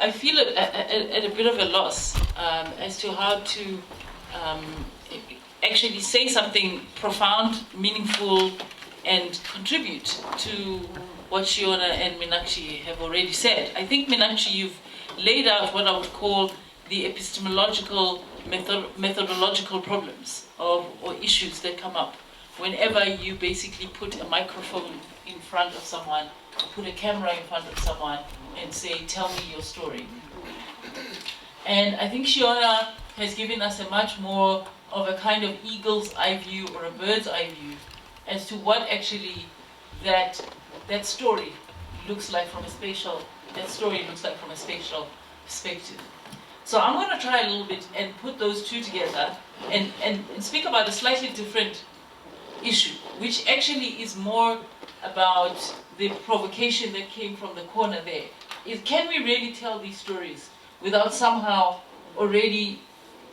I feel at a bit of a loss as to how to actually say something profound, meaningful, and contribute to what Shiona and Meenakshi have already said. I think, Meenakshi, you've laid out what I would call the epistemological, methodological problems or issues that come up whenever you basically put a microphone in front of someone, put a camera in front of someone, and say, tell me your story. And I think Shiona has given us a much more of a kind of eagle's eye view or a bird's eye view as to what actually that story looks like from a spatial perspective. So I'm going to try a little bit and put those two together and speak about a slightly different issue, which actually is more about the provocation that came from the corner there. Can we really tell these stories without somehow already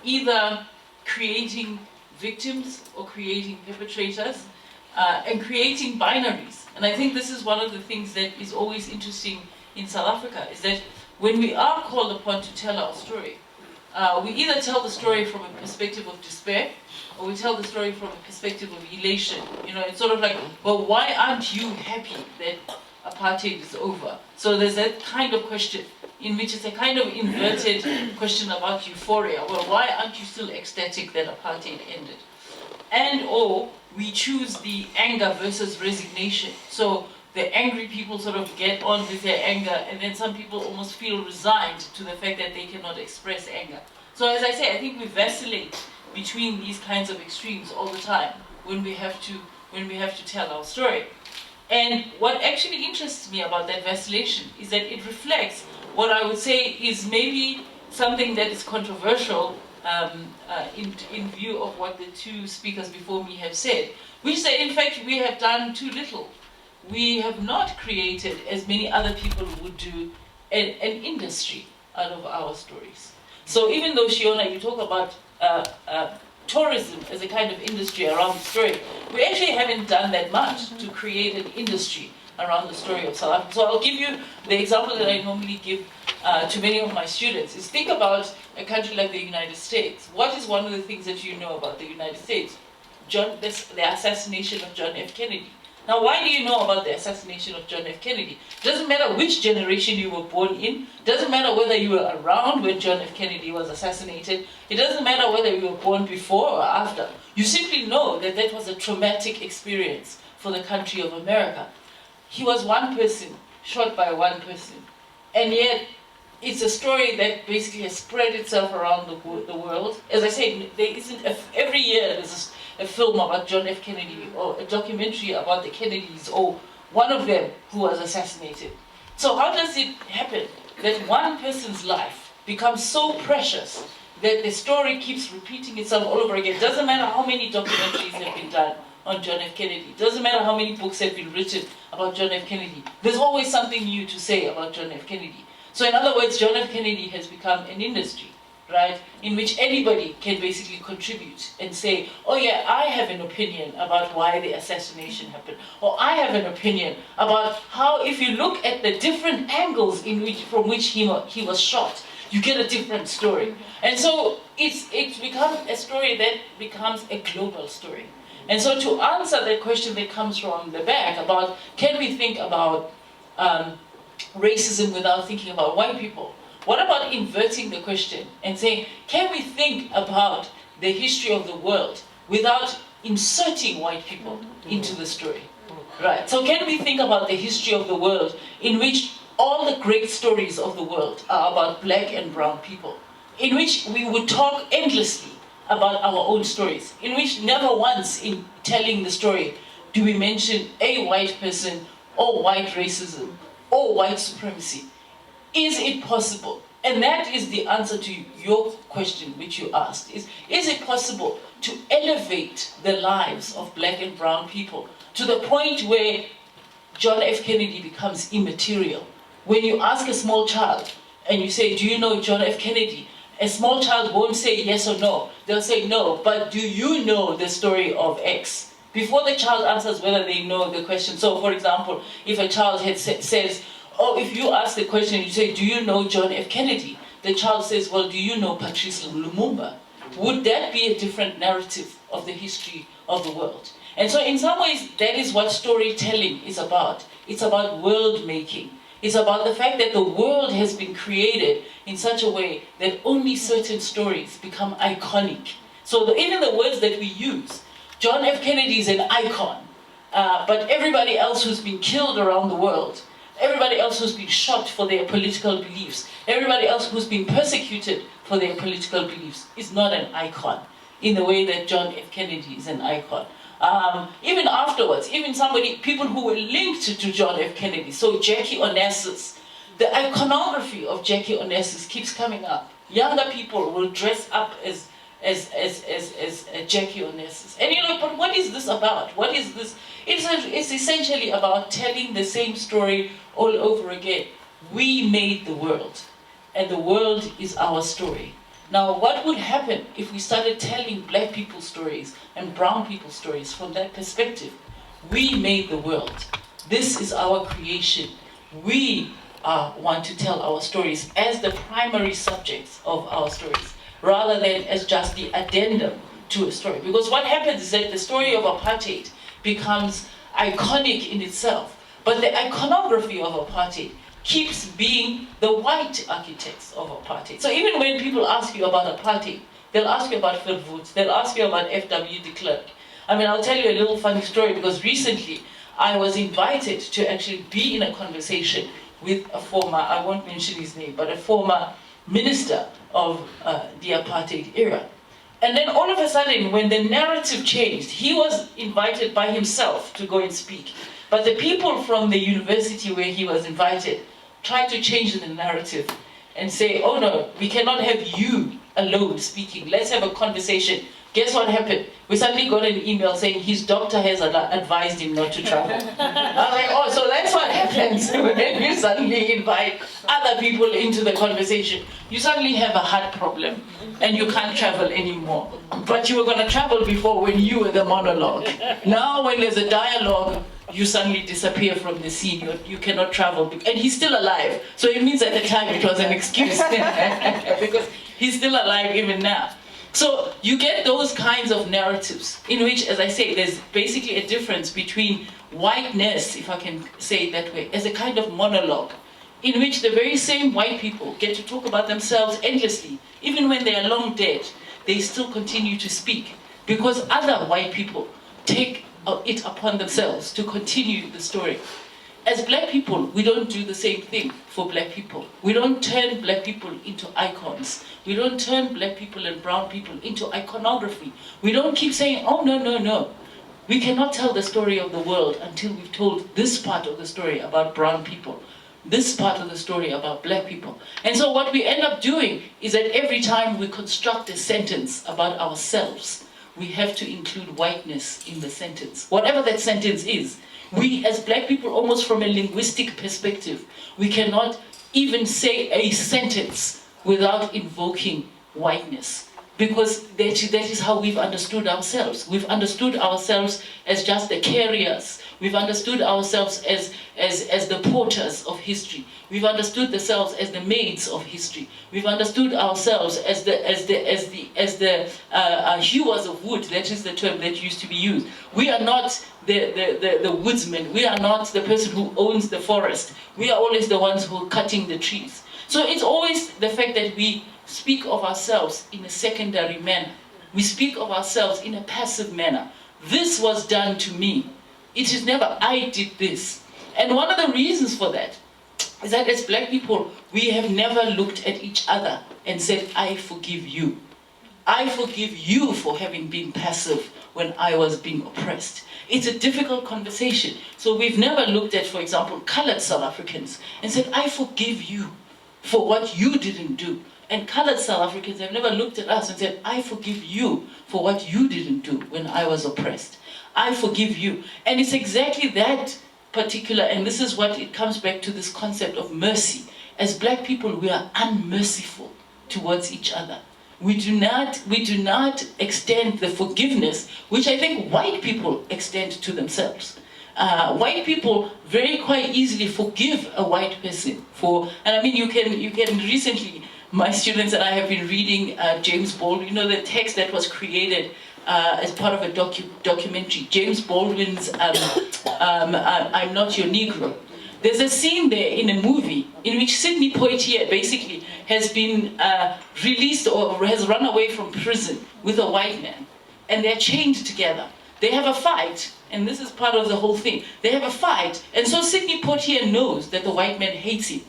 either creating victims or creating perpetrators and creating binaries? And I think this is one of the things that is always interesting in South Africa, is that when we are called upon to tell our story, we either tell the story from a perspective of despair, or we tell the story from a perspective of elation. You know, it's sort of like, well, why aren't you happy that apartheid is over? So there's that kind of question in which it's a kind of inverted question about euphoria. Well, why aren't you still ecstatic that apartheid ended? And or we choose the anger versus resignation. So the angry people sort of get on with their anger, and then some people almost feel resigned to the fact that they cannot express anger. So as I say, I think we vacillate between these kinds of extremes all the time when we have to tell our story. And what actually interests me about that vacillation is that it reflects what I would say is maybe something that is controversial in view of what the two speakers before me have said, which is that in fact we have done too little. We have not created, as many other people would do, an industry out of our stories. So even though, Shiona, you talk about tourism as a kind of industry around the story, we actually haven't done that much to create an industry around the story of South Africa. So I'll give you the example that I normally give to many of my students, is think about a country like the United States. What is one of the things that you know about the United States? The assassination of John F. Kennedy. Now, why do you know about the assassination of John F. Kennedy? Doesn't matter which generation you were born in. Doesn't matter whether you were around when John F. Kennedy was assassinated. It doesn't matter whether you were born before or after. You simply know that that was a traumatic experience for the country of America. He was one person, shot by one person. And yet, it's a story that basically has spread itself around the world. As I say, there isn't every year there's a film about John F. Kennedy or a documentary about the Kennedys or one of them who was assassinated. So how does it happen that one person's life becomes so precious that the story keeps repeating itself all over again? It doesn't matter how many documentaries have been done on John F. Kennedy. It doesn't matter how many books have been written about John F. Kennedy. There's always something new to say about John F. Kennedy. So in other words, John F. Kennedy has become an industry, right, in which anybody can basically contribute and say, oh yeah, I have an opinion about why the assassination happened, or I have an opinion about how, if you look at the different angles from which he was shot, you get a different story. And so it's become a story that becomes a global story. And so to answer that question that comes from the back about, can we think about racism without thinking about white people? What about inverting the question and saying, can we think about the history of the world without inserting white people into the story? Right. So can we think about the history of the world in which all the great stories of the world are about black and brown people, in which we would talk endlessly about our own stories, in which never once in telling the story do we mention a white person or white racism or white supremacy? Is it possible? And that is the answer to your question which you asked. Is it possible to elevate the lives of black and brown people to the point where John F. Kennedy becomes immaterial? When you ask a small child and you say, do you know John F. Kennedy? A small child won't say yes or no. They'll say no, but do you know the story of X? Before the child answers whether they know the question. So for example, if a child says, Or if you ask the question, you say, do you know John F. Kennedy? The child says, well, do you know Patrice Lumumba? Would that be a different narrative of the history of the world? And so in some ways, that is what storytelling is about. It's about world making. It's about the fact that the world has been created in such a way that only certain stories become iconic. So even the words that we use, John F. Kennedy is an icon, but everybody else who's been killed around the world, everybody else who's been shot for their political beliefs, everybody else who's been persecuted for their political beliefs is not an icon in the way that John F. Kennedy is an icon. Even afterwards, even people who were linked to John F. Kennedy, so Jackie Onassis, the iconography of Jackie Onassis keeps coming up. Younger people will dress up as Jackie Onassis. And you know, but what is this about? What is this? It's essentially about telling the same story all over again. We made the world, and the world is our story. Now, what would happen if we started telling black people's stories and brown people's stories from that perspective? We made the world. This is our creation. We want to tell our stories as the primary subjects of our stories, rather than as just the addendum to a story. Because what happens is that the story of apartheid becomes iconic in itself, but the iconography of apartheid keeps being the white architects of apartheid. So even when people ask you about apartheid, they'll ask you about Verwoerd, they'll ask you about F.W. de Klerk. I mean, I'll tell you a little funny story, because recently I was invited to actually be in a conversation with a former, I won't mention his name, but a former minister of the apartheid era. And then all of a sudden, when the narrative changed, he was invited by himself to go and speak. But the people from the university where he was invited tried to change the narrative and say, oh no, we cannot have you alone speaking. Let's have a conversation. Guess what happened? We suddenly got an email saying his doctor has advised him not to travel. I was like, oh, so that's what happens when you suddenly invite other people into the conversation. You suddenly have a heart problem and you can't travel anymore. But you were going to travel before when you were the monologue. Now when there's a dialogue, you suddenly disappear from the scene. You cannot travel. And he's still alive. So it means at the time it was an excuse. Because he's still alive even now. So you get those kinds of narratives in which, as I say, there's basically a difference between whiteness, if I can say it that way, as a kind of monologue, in which the very same white people get to talk about themselves endlessly. Even when they are long dead, they still continue to speak, because other white people take it upon themselves to continue the story. As black people, we don't do the same thing for black people. We don't turn black people into icons. We don't turn black people and brown people into iconography. We don't keep saying, oh, no, no, no. We cannot tell the story of the world until we've told this part of the story about brown people, this part of the story about black people. And so what we end up doing is that every time we construct a sentence about ourselves, we have to include whiteness in the sentence, whatever that sentence is. We, as black people, almost from a linguistic perspective, we cannot even say a sentence without invoking whiteness. Because that is how we've understood ourselves. We've understood ourselves as just the carriers. We've understood ourselves as the porters of history. We've understood ourselves as the maids of history. We've understood ourselves as the hewers of wood. That is the term that used to be used. We are not the woodsman. We are not the person who owns the forest. We are always the ones who are cutting the trees. So it's always the fact that we speak of ourselves in a secondary manner. We speak of ourselves in a passive manner. This was done to me. It is never, I did this. And one of the reasons for that is that as black people, we have never looked at each other and said, I forgive you. I forgive you for having been passive when I was being oppressed. It's a difficult conversation. So we've never looked at, for example, colored South Africans and said, I forgive you for what you didn't do. And colored South Africans have never looked at us and said, I forgive you for what you didn't do when I was oppressed. I forgive you. And it's exactly that particular, and this is what it comes back to, this concept of mercy. As black people, we are unmerciful towards each other. We do not extend the forgiveness which I think white people extend to themselves. white people very quite easily forgive a white person for, and I mean you can recently, my students and I have been reading James Baldwin, you know, the text that was created as part of a documentary, James Baldwin's I'm Not Your Negro. There's a scene there in a movie in which Sidney Poitier basically has been released or has run away from prison with a white man, and they're chained together. They have a fight, and this is part of the whole thing. They have a fight, and so Sidney Poitier knows that the white man hates him.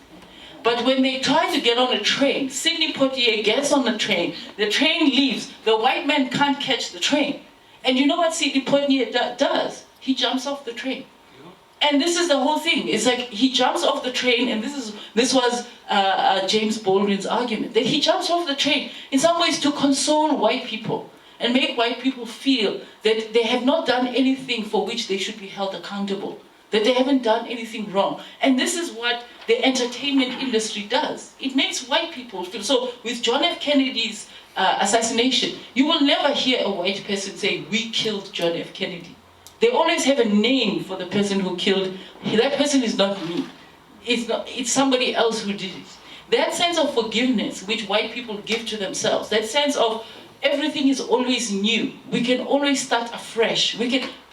But when they try to get on a train, Sidney Poitier gets on the train leaves, the white man can't catch the train. And you know what Sidney Poitier does? He jumps off the train. And this is the whole thing. It's like he jumps off the train, and this was James Baldwin's argument, that he jumps off the train in some ways to console white people and make white people feel that they have not done anything for which they should be held accountable, that they haven't done anything wrong. And this is what the entertainment industry does. It makes white people feel. So with John F. Kennedy's assassination, you will never hear a white person say, "We killed John F. Kennedy." They always have a name for the person who killed. That person is not me. It's somebody else who did it. That sense of forgiveness which white people give to themselves, that sense of everything is always new, we can always start afresh.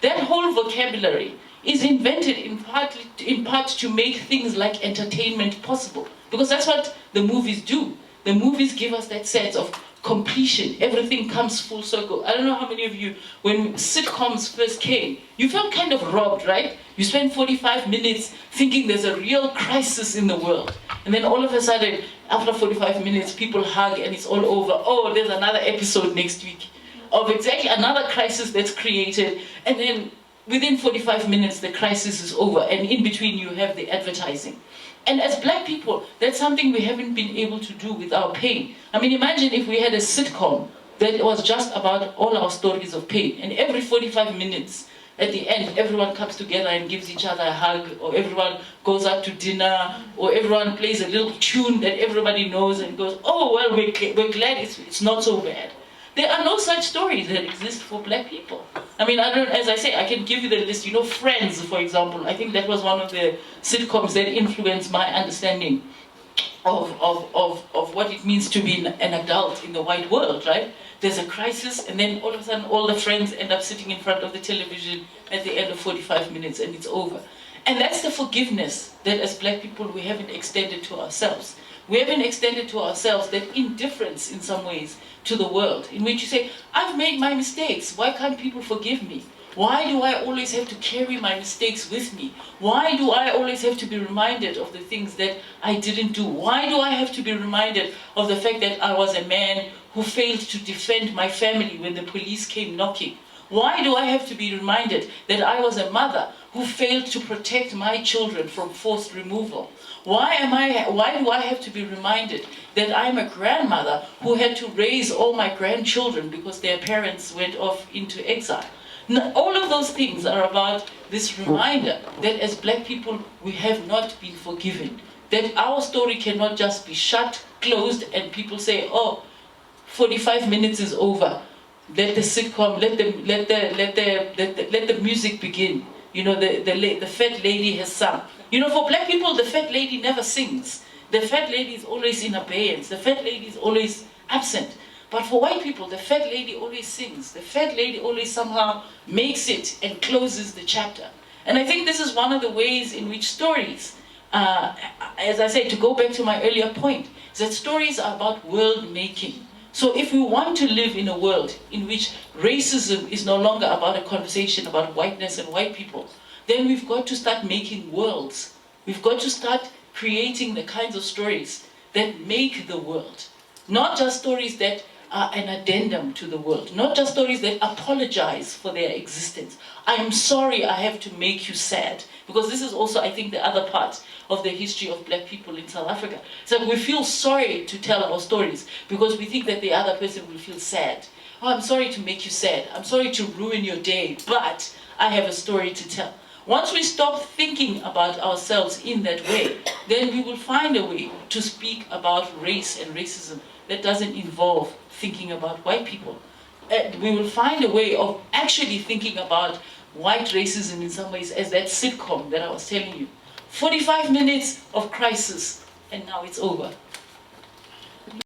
That whole vocabulary is invented in part to make things like entertainment possible. Because that's what the movies do. The movies give us that sense of completion. Everything comes full circle. I don't know how many of you, when sitcoms first came, you felt kind of robbed, right? You spend 45 minutes thinking there's a real crisis in the world. And then all of a sudden, after 45 minutes, people hug and it's all over. Oh, there's another episode next week of exactly another crisis that's created. And then within 45 minutes, the crisis is over. And in between, you have the advertising. And as black people, that's something we haven't been able to do with our pain. I mean, imagine if we had a sitcom that was just about all our stories of pain. And every 45 minutes, at the end, everyone comes together and gives each other a hug, or everyone goes out to dinner, or everyone plays a little tune that everybody knows and goes, "Oh, well, we're glad it's not so bad." There are no such stories that exist for black people. I mean, as I say, I can give you the list. You know, Friends, for example. I think that was one of the sitcoms that influenced my understanding of what it means to be an adult in the white world, right? There's a crisis, and then all of a sudden, all the friends end up sitting in front of the television at the end of 45 minutes, and it's over. And that's the forgiveness that as black people we haven't extended to ourselves. We haven't extended to ourselves that indifference in some ways to the world, in which you say, "I've made my mistakes, why can't people forgive me? Why do I always have to carry my mistakes with me? Why do I always have to be reminded of the things that I didn't do? Why do I have to be reminded of the fact that I was a man who failed to defend my family when the police came knocking? Why do I have to be reminded that I was a mother who failed to protect my children from forced removal? Why do I have to be reminded that I'm a grandmother who had to raise all my grandchildren because their parents went off into exile?" Now, all of those things are about this reminder that as black people, we have not been forgiven. That our story cannot just be shut, closed, and people say, "Oh, 45 minutes is over. Let the sitcom, let the music begin. You know, the fat lady has sung." You know, for black people, the fat lady never sings. The fat lady is always in abeyance. The fat lady is always absent. But for white people, the fat lady always sings. The fat lady always somehow makes it and closes the chapter. And I think this is one of the ways in which stories, as I say, to go back to my earlier point, is that stories are about world making. So if we want to live in a world in which racism is no longer about a conversation about whiteness and white people, then we've got to start making worlds. We've got to start creating the kinds of stories that make the world. Not just stories that are an addendum to the world. Not just stories that apologize for their existence. I am sorry I have to make you sad. Because this is also, I think, the other part of the history of black people in South Africa. So we feel sorry to tell our stories because we think that the other person will feel sad. "Oh, I'm sorry to make you sad. I'm sorry to ruin your day, but I have a story to tell." Once we stop thinking about ourselves in that way, then we will find a way to speak about race and racism that doesn't involve thinking about white people. We will find a way of actually thinking about white racism in some ways as that sitcom that I was telling you. 45 minutes of crisis, and now it's over.